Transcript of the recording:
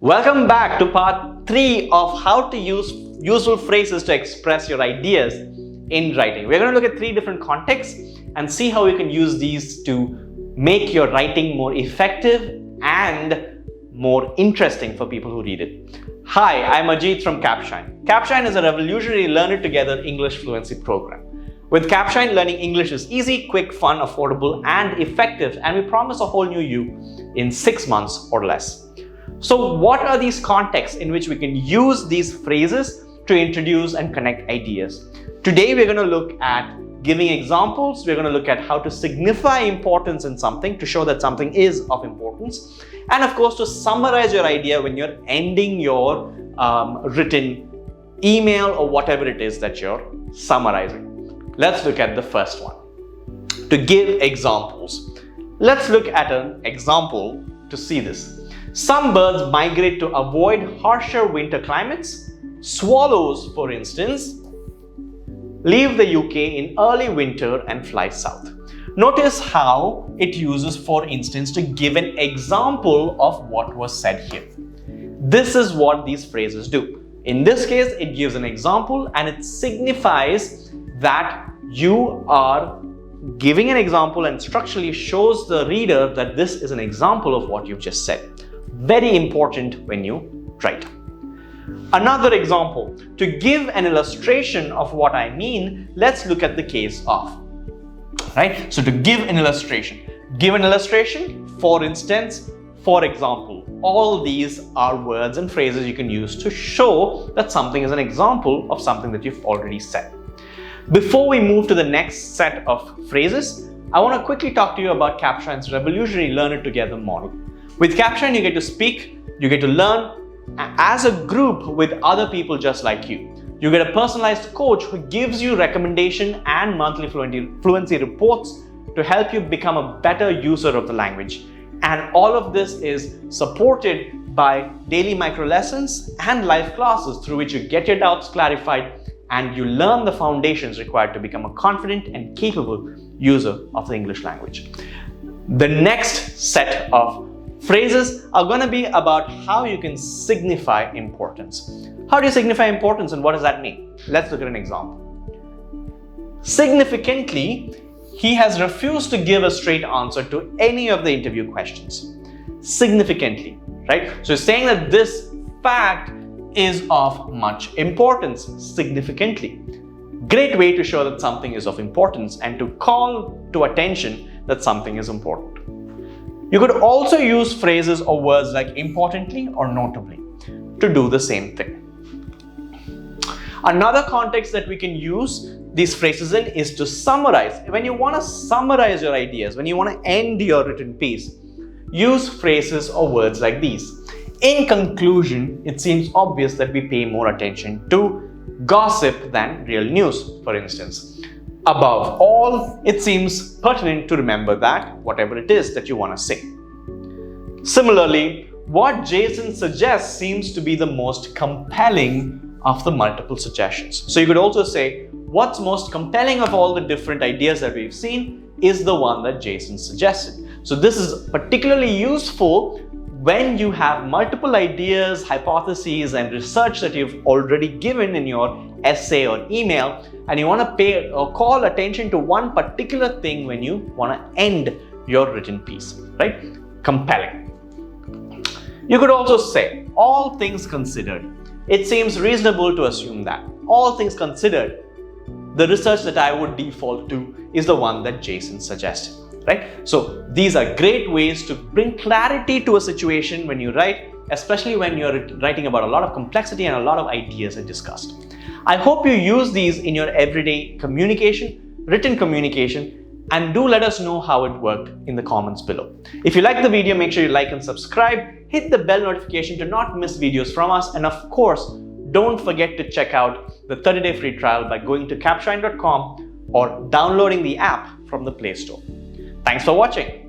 Welcome back to part 3 of how to use useful phrases to express your ideas in writing. We're going to look at 3 different contexts and see how you can use these to make your writing more effective and more interesting for people who read it. Hi, I'm Ajit from Capshine. Capshine is a revolutionary Learn It Together English fluency program. With Capshine, learning English is easy, quick, fun, affordable, and effective, and we promise a whole new you in 6 months or less. So what are these contexts in which we can use these phrases to introduce and connect ideas? Today we're going to look at giving examples, we're going to look at how to signify importance in something to show that something is of importance, and of course to summarize your idea when you're ending your written email or whatever it is that you're summarizing. Let's look at the first one. To give examples. Let's look at an example to see this. Some birds migrate to avoid harsher winter climates. Swallows, for instance, leave the UK in early winter and fly south. Notice how it uses for instance to give an example of what was said here. This is what these phrases do. In this case, it gives an example and it signifies that you are giving an example and structurally shows the reader that this is an example of what you've just said. Very important when you write. Another example, to give an illustration of what I mean, let's look at the case of. Right? So to give an illustration, for instance, for example, all these are words and phrases you can use to show that something is an example of something that you've already said. Before we move to the next set of phrases, I want to quickly talk to you about Capshine's revolutionary Learn It Together model. With Capshine, you get to speak, you get to learn as a group with other people just like you. You get a personalized coach who gives you recommendation and monthly fluency reports to help you become a better user of the language. And all of this is supported by daily micro lessons and live classes through which you get your doubts clarified and you learn the foundations required to become a confident and capable user of the English language. The next set of phrases are going to be about how you can signify importance. How do you signify importance and what does that mean? Let's look at an example. Significantly, he has refused to give a straight answer to any of the interview questions. Significantly, right? So he's saying that this fact is of much importance, significantly. Great way to show that something is of importance and to call to attention that something is important. You could also use phrases or words like importantly or notably to do the same thing. Another context that we can use these phrases in is to summarize. When you want to summarize your ideas, when you want to end your written piece, use phrases or words like these. In conclusion, it seems obvious that we pay more attention to gossip than real news, for instance. Above all, it seems pertinent to remember that whatever it is that you want to say. Similarly, what Jason suggests seems to be the most compelling of the multiple suggestions. So you could also say, what's most compelling of all the different ideas that we've seen is the one that Jason suggested. So this is particularly useful when you have multiple ideas, hypotheses, and research that you've already given in your essay or email, and you want to pay or call attention to one particular thing when you want to end your written piece, right? Compelling. You could also say, all things considered, it seems reasonable to assume that. All things considered, the research that I would default to is the one that Jason suggested. Right? So these are great ways to bring clarity to a situation when you write, especially when you're writing about a lot of complexity and a lot of ideas are discussed. I hope you use these in your everyday communication, written communication, and do let us know how it worked in the comments below. If you like the video, make sure you like and subscribe, hit the bell notification to not miss videos from us, and of course, don't forget to check out the 30-day free trial by going to capshine.com or downloading the app from the Play Store. Thanks for watching.